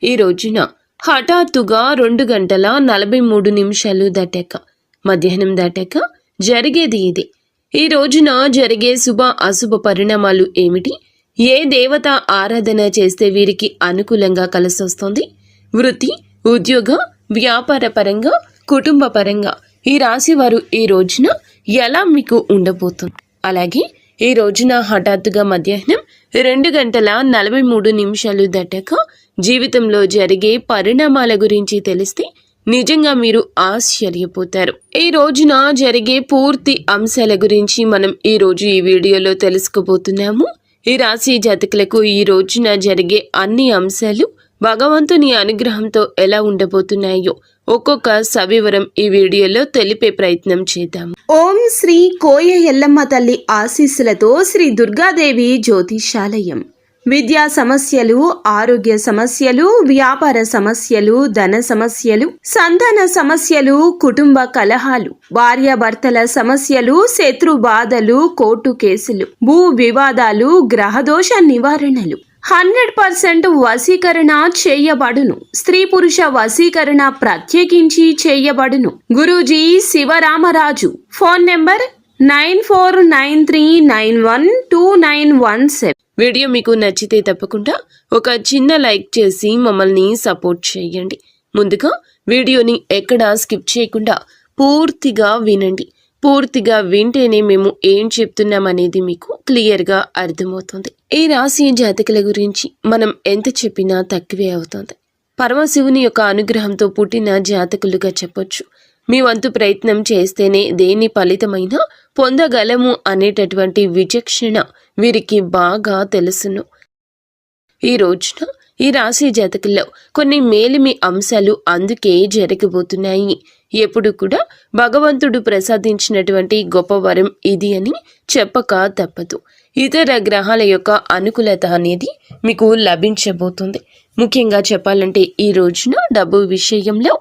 ఈ రోజున హఠాత్తుగా 2:43 దాటాక మధ్యాహ్నం దాటాక జరిగేది ఇది. ఈ రోజున జరిగే శుభ అశుభ పరిణామాలు ఏమిటి? ఏ దేవత ఆరాధన చేస్తే వీరికి అనుకూలంగా కలిసొస్తుంది? వృత్తి, ఉద్యోగ, వ్యాపార పరంగా, కుటుంబ పరంగా ఈ రాశి వారు ఈ రోజున ఎలా మీకు ఉండబోతుంది? అలాగే ఈ రోజున హఠాత్తుగా మధ్యాహ్నం 2:43 దాటాక జీవితంలో జరిగే పరిణామాల గురించి తెలిస్తే నిజంగా మీరు ఆశ్చర్యపోతారు. ఈ రోజున జరిగే పూర్తి అంశాల గురించి మనం ఈ రోజు ఈ వీడియోలో తెలుసుకోబోతున్నాము. ఈ రాశి జాతకులకు ఈ రోజున జరిగే అన్ని అంశాలు భగవంతుని అనుగ్రహంతో ఎలా ఉండబోతున్నాయో ఒక్కొక్క సవివరం ఈ వీడియోలో తెలిపే ప్రయత్నం చేద్దాం. ఓం శ్రీ కోయ ఎల్లమ్మ తల్లి ఆశీస్సులతో శ్రీ దుర్గాదేవి జ్యోతిషాలయం. విద్యా సమస్యలు, ఆరోగ్య సమస్యలు, వ్యాపార సమస్యలు, ధన సమస్యలు, సంతాన సమస్యలు, కుటుంబ కలహాలు, భార్యాభర్తల సమస్యలు, శత్రు బాధలు, కోర్టు కేసులు, భూ వివాదాలు, గ్రహదోష నివారణలు 100% వశీకరణ చేయబడును. స్త్రీ పురుష వశీకరణ ప్రత్యేకించి చేయబడును. Guruji Sivaramaraju. Phone number 9493912917. Video మీకు నచ్చితే తప్పకుండా ఒక చిన్న లైక్ చేసి మమ్మల్ని సపోర్ట్ చేయండి. ముందుగా వీడియోని ఎక్కడా స్కిప్ చేయకుండా పూర్తిగా వినండి. పూర్తిగా వింటేనే మేము ఏం చెప్తున్నామనేది మీకు క్లియర్గా అర్థమవుతుంది. ఈ రాశి జాతకుల గురించి మనం ఎంత చెప్పినా తక్కువే అవుతుంది. పరమశివుని యొక్క అనుగ్రహంతో పుట్టిన జాతకులుగా చెప్పొచ్చు. మీ వంతు ప్రయత్నం చేస్తేనే దేని ఫలితమైనా పొందగలము అనేటటువంటి విచక్షణ వీరికి బాగా తెలుసును. ఈ రోజున ఈ రాశి జాతకుల్లో కొన్ని మేలిమి అంశాలు అందుకే జరగబోతున్నాయి. ఎప్పుడు కూడా భగవంతుడు ప్రసాదించినటువంటి గొప్ప వరం ఇది అని చెప్పక తప్పదు. ఇతర గ్రహాల యొక్క అనుకూలత అనేది మీకు లభించబోతుంది. ముఖ్యంగా చెప్పాలంటే ఈ రోజున డబ్బు విషయంలో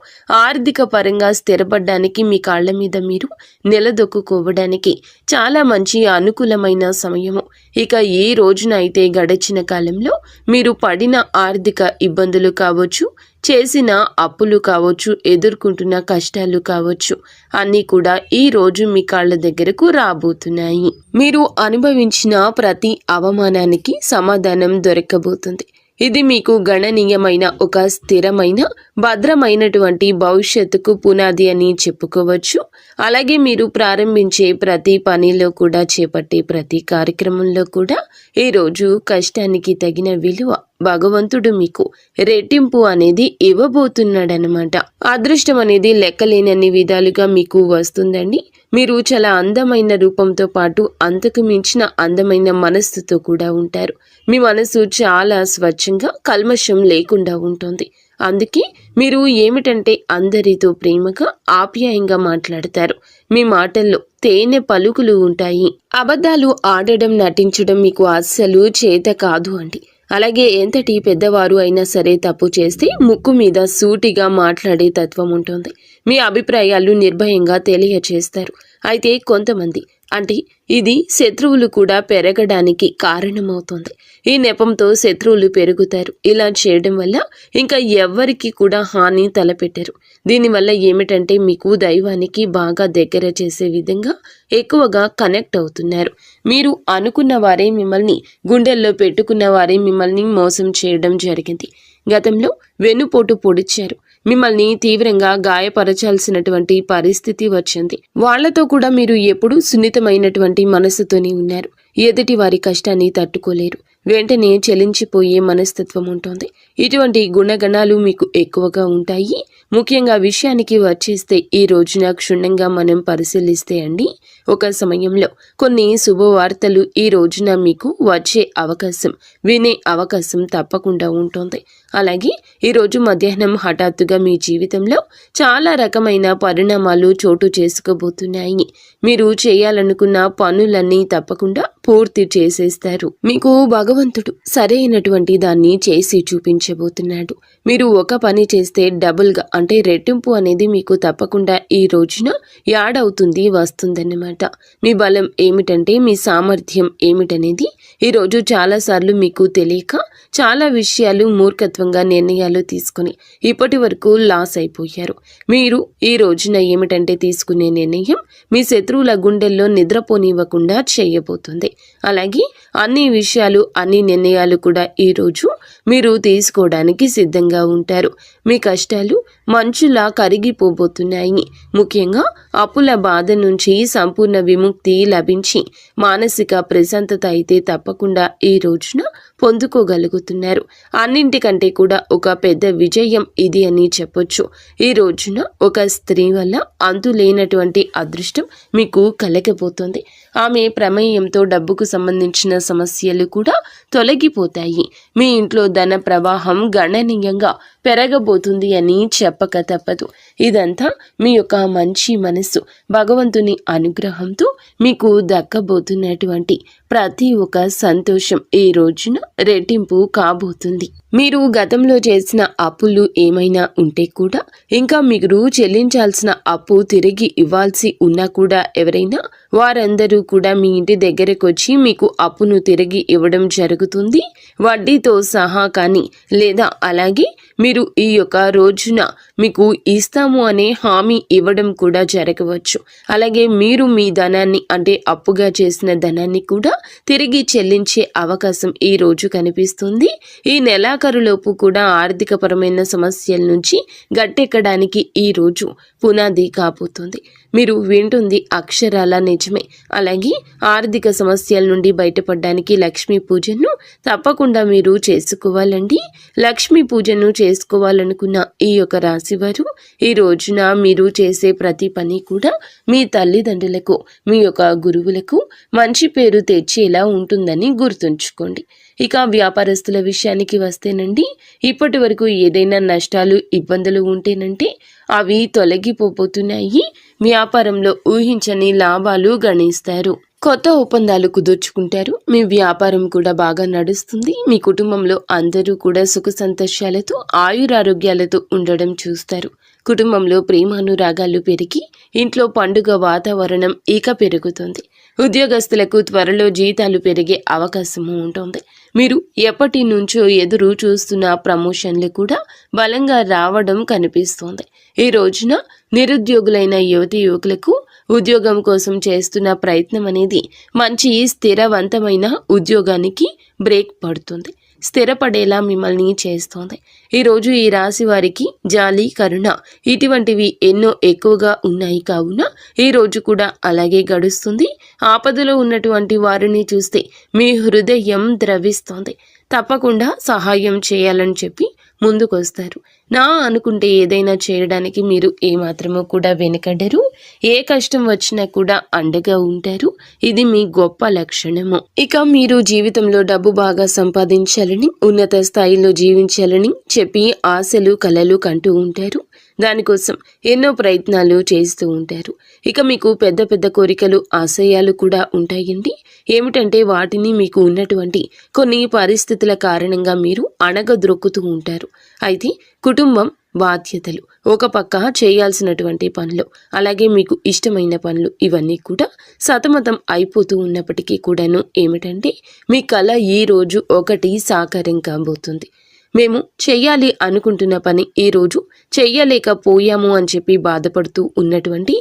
ఆర్థిక పరంగా స్థిరపడడానికి, మీ కాళ్ల మీద మీరు నిలదొక్కుకోవడానికి చాలా మంచి అనుకూలమైన సమయము. ఇక ఈ రోజున అయితే గడిచిన కాలంలో మీరు పడిన ఆర్థిక ఇబ్బందులు కావచ్చు, చేసిన అప్పులు కావచ్చు, ఎదుర్కొంటున్న కష్టాలు కావచ్చు, అన్నీ కూడా ఈ రోజు మీ కాళ్ళ దగ్గరకు రాబోతున్నాయి. మీరు అనుభవించిన ప్రతి అవమానానికి సమాధానం దొరకబోతుంది. ఇది మీకు గణనీయమైన ఒక స్థిరమైన భద్రమైనటువంటి భవిష్యత్తుకు పునాది అని చెప్పుకోవచ్చు. అలాగే మీరు ప్రారంభించే ప్రతి పనిలో కూడా, చేపట్టే ప్రతి కార్యక్రమంలో కూడా ఈరోజు కష్టానికి తగిన విలువ భగవంతుడు మీకు రెట్టింపు అనేది ఇవ్వబోతున్నాడనమాట. అదృష్టం అనేది లెక్కలేనన్ని విధాలుగా మీకు వస్తుందండి. మీరు చాలా అందమైన రూపంతో పాటు అంతకు మించిన అందమైన మనస్సుతో కూడా ఉంటారు. మీ మనసు చాలా స్వచ్ఛంగా, కల్మషం లేకుండా ఉంటుంది. అందుకే మీరు ఏమిటంటే అందరితో ప్రేమగా, ఆప్యాయంగా మాట్లాడతారు. మీ మాటల్లో తేనె పలుకులు ఉంటాయి. అబద్ధాలు ఆడడం, నటించడం మీకు అస్సలు చేత కాదు అండి. అలాగే ఎంతటి పెద్దవారు అయినా సరే తప్పు చేస్తే ముక్కు మీద సూటిగా మాట్లాడే తత్వం ఉంటుంది. మీ అభిప్రాయాలు నిర్భయంగా తెలియచేస్తారు. అయితే కొంతమంది, అంటే ఇది శత్రువులు కూడా పెరగడానికి కారణమవుతుంది. ఈ నెపంతో శత్రువులు పెరుగుతారు. ఇలా చేయడం వల్ల ఇంకా ఎవ్వరికి కూడా హాని తలపెట్టరు. దీనివల్ల ఏమిటంటే మీకు దైవానికి బాగా దగ్గర చేసే విధంగా ఎక్కువగా కనెక్ట్ అవుతున్నారు. మీరు అనుకున్న వారే మిమ్మల్ని, గుండెల్లో పెట్టుకున్న వారే మిమ్మల్ని మోసం చేయడం జరిగింది. గతంలో వెన్నుపోటు పొడిచారు. మిమ్మల్ని తీవ్రంగా గాయపరచాల్సినటువంటి పరిస్థితి వచ్చింది. వాళ్లతో కూడా మీరు ఎప్పుడూ సున్నితమైనటువంటి మనసుతోనే ఉన్నారు. ఎదుటి వారి కష్టాన్ని తట్టుకోలేరు. వెంటనే చలించిపోయే మనస్తత్వం ఉంటుంది. ఇటువంటి గుణగణాలు మీకు ఎక్కువగా ఉంటాయి. ముఖ్యంగా విషయానికి వచ్చేస్తే ఈ రోజున క్షుణ్ణంగా మనం పరిశీలిస్తే అండి, ఒక సమయంలో కొన్ని శుభవార్తలు ఈ రోజున మీకు వచ్చే అవకాశం, వినే అవకాశం తప్పకుండా ఉంటుంది. అలాగే ఈరోజు మధ్యాహ్నం హఠాత్తుగా మీ జీవితంలో చాలా రకమైన పరిణామాలు చోటు చేసుకోబోతున్నాయి. మీరు చేయాలనుకున్న పనులన్నీ తప్పకుండా పూర్తి చేసేస్తారు. మీకు భగవంతుడు సరైనటువంటి దాన్ని చేసి చూపించబోతున్నాడు. మీరు ఒక పని చేస్తే డబుల్గా, అంటే రెట్టింపు అనేది మీకు తప్పకుండా ఈ రోజున యాడ్ అవుతుంది, వస్తుందన్నమాట. మీ బలం ఏమిటంటే, మీ సామర్థ్యం ఏమిటనేది ఈరోజు చాలాసార్లు మీ మీకు తెలియక చాలా విషయాలు మూర్ఖత్వంగా నిర్ణయాలు తీసుకుని ఇప్పటి వరకు లాస్ అయిపోయారు. మీరు ఈ రోజున ఏమిటంటే తీసుకునే నిర్ణయం మీ శత్రువుల గుండెల్లో నిద్రపోనివ్వకుండా చేయబోతుంది. అలాగే అన్ని విషయాలు అన్ని నిర్ణయాలు కూడా ఈరోజు మీరు తీసుకోవడానికి సిద్ధంగా ఉంటారు. మీ కష్టాలు మంచులా కరిగిపోబోతున్నాయి. ముఖ్యంగా అప్పుల బాధ నుంచి సంపూర్ణ విముక్తి లభించి మానసిక ప్రశాంతత అయితే తప్పకుండా ఈ రోజున పొందుకోగలుగుతున్నారు. అన్నింటికంటే కూడా ఒక పెద్ద విజయం ఇది అని చెప్పొచ్చు. ఈ రోజున ఒక స్త్రీ వల్ల అంతులేనటువంటి అదృష్టం మీకు కలగబోతుంది. ఆమె ప్రమేయంతో డబ్బుకు సంబంధించిన సమస్యలు కూడా తొలగిపోతాయి. మీ ఇంట్లో ధన ప్రవాహం గణనీయంగా పెరగబోతుంది అని చెప్పక తప్పదు. ఇదంతా మీ యొక్క మంచి మనస్సు భగవంతుని అనుగ్రహంతో మీకు దక్కబోతున్నటువంటి ప్రతి ఒక్క సంతోషం ఈ రోజున రెట్టింపు కాబోతుంది. మీరు గతంలో చేసిన అప్పులు ఏమైనా ఉంటే కూడా ఇంకా మీరు చెల్లించాల్సిన అప్పు తిరిగి ఇవ్వాల్సి ఉన్నా కూడా ఎవరైనా వారందరూ కూడా మీ ఇంటి దగ్గరకు వచ్చి మీకు అప్పును తిరిగి ఇవ్వడం జరుగుతుంది, వడ్డీతో సహా. కానీ లేదా అలాగే మీరు ఈ యొక్క రోజున మీకు ఇస్తాము అనే హామీ ఇవ్వడం కూడా జరగవచ్చు. అలాగే మీరు మీ ధనాన్ని అంటే అప్పుగా చేసిన ధనాన్ని కూడా తిరిగి చెల్లించే అవకాశం ఈ రోజు కనిపిస్తుంది. ఈ నెలాఖరులోపు కూడా ఆర్థికపరమైన సమస్యల నుంచి గట్టెక్కడానికి ఈ రోజు పునాది కాబోతుంది. మీరు వింటుంది అక్షరాల నిజమే. అలాగే ఆర్థిక సమస్యల నుండి బయటపడడానికి లక్ష్మీ పూజను తప్పకుండా మీరు చేసుకోవాలండి. లక్ష్మీ పూజను చేసుకోవాలనుకున్న ఈ యొక్క రాశివారు ఈ రోజున మీరు చేసే ప్రతి పని కూడా మీ తల్లిదండ్రులకు మీ యొక్క గురువులకు మంచి పేరు తెచ్చేలా ఉంటుందని గుర్తుంచుకోండి. ఇక వ్యాపారస్తుల విషయానికి వస్తేనండి, ఇప్పటి వరకు ఏదైనా నష్టాలు ఇబ్బందులు ఉంటేనంటే అవి తొలగిపోతున్నాయి. వ్యాపారంలో ఊహించని లాభాలు గణిస్తారు. కొత్త ఒప్పందాలు కుదుర్చుకుంటారు. మీ వ్యాపారం కూడా బాగా నడుస్తుంది. మీ కుటుంబంలో అందరూ కూడా సుఖ సంతోషాలతో ఆయురారోగ్యాలతో ఉండడం చూస్తారు. కుటుంబంలో ప్రేమానురాగాలు పెరిగి ఇంట్లో పండుగ వాతావరణం ఇక పెరుగుతుంది. ఉద్యోగస్తులకు త్వరలో జీతాలు పెరిగే అవకాశము ఉంటుంది. మీరు ఎప్పటి నుంచో ఎదురు చూస్తున్న ప్రమోషన్లు కూడా బలంగా రావడం కనిపిస్తోంది. ఈ రోజున నిరుద్యోగులైన యువతి యువకులకు ఉద్యోగం కోసం చేస్తున్న ప్రయత్నం అనేది మంచి స్థిరవంతమైన ఉద్యోగానికి బ్రేక్ పడుతుంది, స్థిరపడేలా మిమ్మల్ని చేస్తోంది. ఈరోజు ఈ రాశి వారికి జాలి, కరుణ ఇటువంటివి ఎన్నో ఎక్కువగా ఉన్నాయి. కావున ఈ రోజు కూడా అలాగే గడుస్తుంది. ఆపదలో ఉన్నటువంటి వారిని చూస్తే మీ హృదయం ద్రవిస్తోంది. తప్పకుండా సహాయం చేయాలని చెప్పి ముందుకొస్తారు. నా అనుకుంటే ఏదైనా చేయడానికి మీరు ఏమాత్రమో కూడా వెనకడరు. ఏ కష్టం వచ్చినా కూడా అండగా ఉంటారు. ఇది మీ గొప్ప లక్షణము. ఇక మీరు జీవితంలో డబ్బు బాగా సంపాదించాలని, ఉన్నత స్థాయిలో జీవించాలని చెప్పి ఆశలు కలలు కంటూ ఉంటారు. దానికోసం ఎన్నో ప్రయత్నాలు చేస్తూ ఉంటారు. ఇక మీకు పెద్ద పెద్ద కోరికలు, ఆశయాలు కూడా ఉంటాయండి. ఏమిటంటే వాటిని మీకు ఉన్నటువంటి కొన్ని పరిస్థితుల కారణంగా మీరు అణగద్రొక్కుతూ ఉంటారు. అయితే కుటుంబం, బాధ్యతలు, ఒక పక్క చేయాల్సినటువంటి పనులు, అలాగే మీకు ఇష్టమైన పనులు ఇవన్నీ కూడా సతమతం అయిపోతూ ఉన్నప్పటికీ కూడాను ఏమిటంటే మీ కళ ఈ రోజు ఒకటి సాకారం కాబోతుంది. మేము చెయ్యాలి అనుకుంటున్న పని ఈరోజు చెయ్యలేకపోయాము అని చెప్పి బాధపడుతూ ఉన్నటువంటి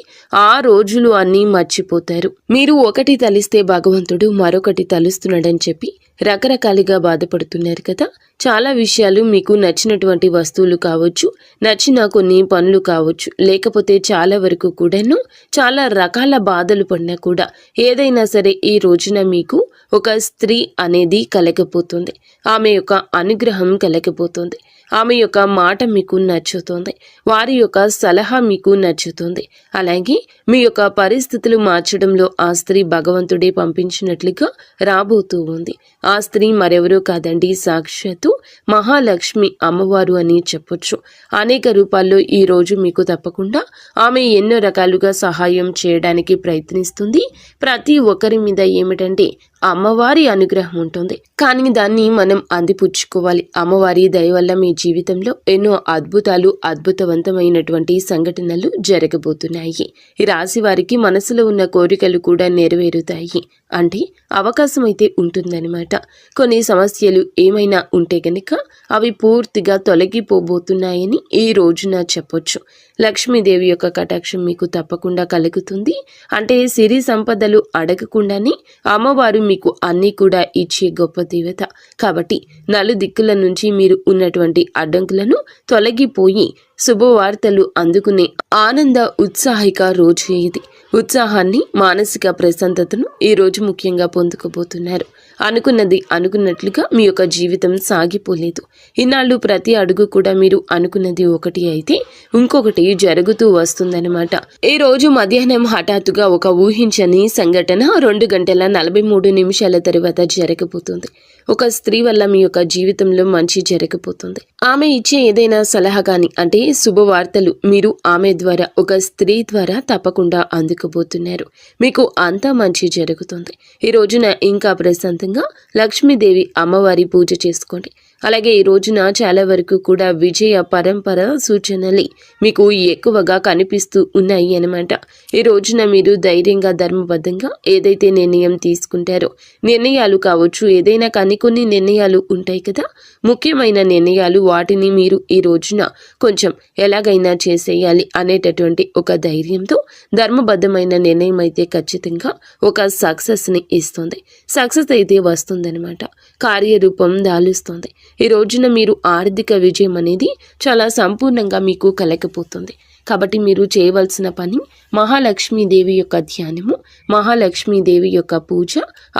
ఆ రోజులు అన్నీ మర్చిపోతారు. మీరు ఒకటి తలిస్తే భగవంతుడు మరొకటి తలుస్తున్నాడని చెప్పి రకరకాలుగా బాధపడుతున్నారు కదా. చాలా విషయాలు మీకు నచ్చినటువంటి వస్తువులు కావచ్చు, నచ్చిన కొన్ని పనులు కావచ్చు, లేకపోతే చాలా వరకు కూడాను చాలా రకాల బాధలు పడినా కూడా ఏదైనా సరే ఈ రోజున మీకు ఒక స్త్రీ అనేది కలగపోతుంది. ఆమె యొక్క అనుగ్రహం కలగపోతుంది. ఆమె యొక్క మాట మీకు నచ్చుతుంది. వారి యొక్క సలహా మీకు నచ్చుతుంది. అలాగే మీ యొక్క పరిస్థితులు మార్చడంలో ఆ స్త్రీ భగవంతుడే పంపించినట్లుగా రాబోతూ ఉంది. ఆ స్త్రీ మరెవరూ కాదండి, సాక్షాత్తు మహాలక్ష్మి అమ్మవారు అని చెప్పొచ్చు. అనేక రూపాల్లో ఈ రోజు మీకు తప్పకుండా ఆమె ఎన్నో రకాలుగా సహాయం చేయడానికి ప్రయత్నిస్తుంది. ప్రతి ఒక్కరి మీద ఏమిటంటే అమ్మవారి అనుగ్రహం ఉంటుంది. కానీ దాన్ని మనం అందిపుచ్చుకోవాలి. అమ్మవారి దయ వల్ల మీ జీవితంలో ఎన్నో అద్భుతాలు, అద్భుతవంతమైనటువంటి సంఘటనలు జరగబోతున్నాయి. ఈ రాశి వారికి మనసులో ఉన్న కోరికలు కూడా నెరవేరుతాయి. అంటే అవకాశం అయితే ఉంటుందన్నమాట. కొన్ని సమస్యలు ఏమైనా ఉంటే కనుక అవి పూర్తిగా తొలగిపోబోతున్నాయని ఈ రోజున చెప్పొచ్చు. లక్ష్మీదేవి యొక్క కటాక్షం మీకు తప్పకుండా కలుగుతుంది. అంటే సిరి సంపదలు అడగకుండానే అమ్మవారు మీకు అన్నీ కూడా ఇచ్చే గొప్ప దేవత. కాబట్టి నలుదిక్కుల నుంచి మీరు ఉన్నటువంటి అడ్డంకులను తొలగిపోయి శుభవార్తలు అందుకునే ఆనంద ఉత్సాహిక రోజు ఇది. ఉత్సాహాన్ని, మానసిక ప్రశాంతతను ఈ రోజు ముఖ్యంగా పొందుకోబోతున్నారు. అనుకున్నది అనుకున్నట్లుగా మీ యొక్క జీవితం సాగిపోలేదు. ఇన్నాళ్ళు ప్రతి అడుగు కూడా మీరు అనుకున్నది ఒకటి అయితే ఇంకొకటి జరుగుతూ వస్తుందన్నమాట. ఈ రోజు మధ్యాహ్నం హఠాత్తుగా ఒక ఊహించని సంఘటన 2:43 తర్వాత జరగబోతుంది. ఒక స్త్రీ వల్ల మీ యొక్క జీవితంలో మంచి జరగబోతుంది. ఆమె ఇచ్చే ఏదైనా సలహా కానీ, అంటే శుభవార్తలు మీరు ఆమె ద్వారా, ఒక స్త్రీ ద్వారా తప్పకుండా అందుకోబోతున్నారు. మీకు అంతా మంచి జరుగుతుంది. ఈ రోజున ఇంకా ప్రశాంతంగా లక్ష్మీదేవి అమ్మవారి పూజ చేసుకోండి. అలాగే ఈ రోజున చాలా వరకు కూడా విజయ పరంపర సూచనలు మీకు ఎక్కువగా కనిపిస్తూ ఉన్నాయి అన్నమాట. ఈ రోజున మీరు ధైర్యంగా, ధర్మబద్ధంగా ఏదైతే నిర్ణయం తీసుకుంటారో, నిర్ణయాలు కావచ్చు, ఏదైనా కానీ కొన్ని నిర్ణయాలు ఉంటాయి కదా, ముఖ్యమైన నిర్ణయాలు, వాటిని మీరు ఈ రోజున కొంచెం ఎలాగైనా చేసేయాలి అనేటటువంటి ఒక ధైర్యంతో ధర్మబద్ధమైన నిర్ణయం అయితే ఖచ్చితంగా ఒక సక్సెస్ని ఇస్తుంది. సక్సెస్ అయితే వస్తుందన్నమాట. కార్యరూపం దాలుస్తుంది. ఈ రోజున మీరు ఆర్థిక విజయం అనేది చాలా సంపూర్ణంగా మీకు కలగపోతుంది. కాబట్టి మీరు చేయవలసిన పని మహాలక్ష్మీదేవి యొక్క ధ్యానము, మహాలక్ష్మీదేవి యొక్క పూజ,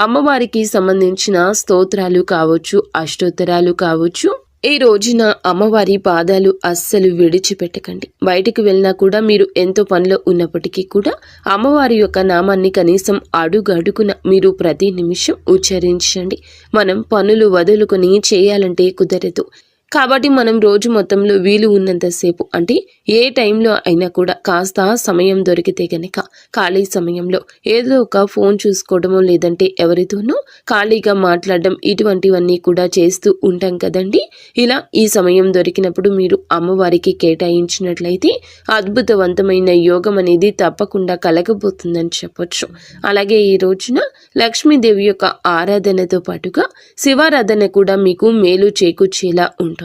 అమ్మవారికి సంబంధించిన స్తోత్రాలు కావచ్చు, అష్టోత్తరాలు కావచ్చు. ఈ రోజున అమ్మవారి పాదాలు అస్సలు విడిచిపెట్టకండి. బయటికి వెళ్ళినా కూడా మీరు ఎంతో పనిలో ఉన్నప్పటికీ కూడా అమ్మవారి యొక్క నామాన్ని కనీసం అడుగడుగున మీరు ప్రతి నిమిషం ఉచ్చరించండి. మనం పనులు వదులుకొని చేయాలంటే కుదరదు. కాబట్టి మనం రోజు మొత్తంలో వీలు ఉన్నంతసేపు, అంటే ఏ టైంలో అయినా కూడా కాస్త సమయం దొరికితే గనక ఖాళీ సమయంలో ఏదో ఒక ఫోన్ చూసుకోవడమో, లేదంటే ఎవరితోనో ఖాళీగా మాట్లాడడం, ఇటువంటివన్నీ కూడా చేస్తూ ఉంటాం కదండి. ఇలా ఈ సమయం దొరికినప్పుడు మీరు అమ్మవారికి కేటాయించినట్లయితే అద్భుతవంతమైన యోగం అనేది తప్పకుండా కలగబోతుందని చెప్పొచ్చు. అలాగే ఈ రోజున లక్ష్మీదేవి యొక్క ఆరాధనతో పాటుగా శివారాధన కూడా మీకు మేలు చేకూర్చేలా ఉంటుంది.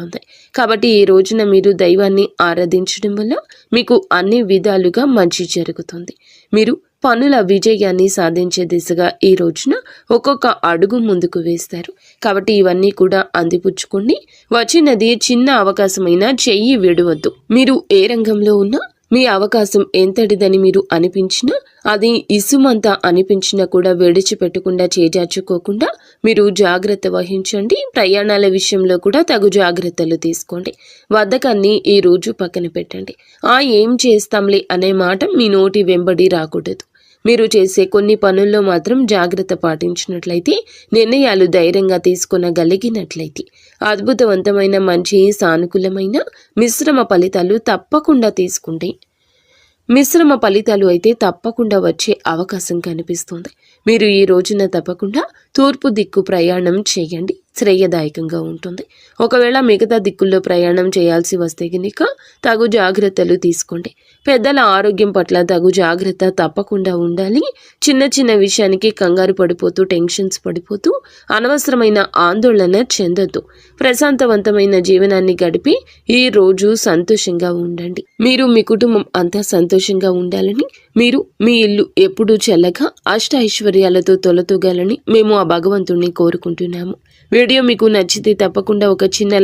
కాబట్టి ఈ రోజున మీరు దైవాన్ని ఆరాధించడం వల్ల మీకు అన్ని విధాలుగా మంచి జరుగుతుంది. మీరు పనుల విజయాన్ని సాధించే దిశగా ఈ రోజున ఒక్కొక్క అడుగు ముందుకు వేస్తారు. కాబట్టి ఇవన్నీ కూడా అందిపుచ్చుకోండి. వచ్చినది చిన్న అవకాశమైనా చెయ్యి విడవద్దు. మీరు ఏ రంగంలో ఉన్నా మీ అవకాశం ఎంతటిదని మీరు అనిపించినా, అది ఇసుమంతా అనిపించినా కూడా విడిచిపెట్టకుండా, చేజార్చుకోకుండా మీరు జాగ్రత్త వహించండి. ప్రయాణాల విషయంలో కూడా తగు జాగ్రత్తలు తీసుకోండి. బద్ధకాన్ని ఈ రోజు పక్కన పెట్టండి. ఏం చేస్తాంలే అనే మాట మీ నోటి వెంబడి రాకూడదు. మీరు చేసే కొన్ని పనుల్లో మాత్రం జాగ్రత్త పాటించినట్లయితే, నిర్ణయాలు ధైర్యంగా తీసుకొనగలిగినట్లయితే అద్భుతవంతమైన, మంచి, సానుకూలమైన మిశ్రమ ఫలితాలు తప్పకుండా తీసుకుంటే, మిశ్రమ ఫలితాలు అయితే తప్పకుండా వచ్చే అవకాశం కనిపిస్తుంది. మీరు ఈ రోజున తప్పకుండా తూర్పు దిక్కు ప్రయాణం చేయండి. శ్రేయదాయకంగా ఉంటుంది. ఒకవేళ మిగతా దిక్కుల్లో ప్రయాణం చేయాల్సి వస్తే కనుక తగు జాగ్రత్తలు తీసుకోండి. పెద్దల ఆరోగ్యం పట్ల తగు జాగ్రత్త తప్పకుండా ఉండాలి. చిన్న చిన్న విషయానికి కంగారు పడిపోతూ, టెన్షన్స్ పడిపోతూ అనవసరమైన ఆందోళన చెందొద్దు. ప్రశాంతవంతమైన జీవనాన్ని గడిపి ఈ రోజు సంతోషంగా ఉండండి. మీరు, మీ కుటుంబం అంతా సంతోషంగా ఉండాలని, మీరు మీ ఇల్లు ఎప్పుడూ చల్లగా అష్ట ఐశ్వర్యాలతో తొలతూగాలని మేము ఆ భగవంతుణ్ణి కోరుకుంటున్నాము. వీడియో మీకు నచ్చితే తప్పకుండా ఒక చిన్న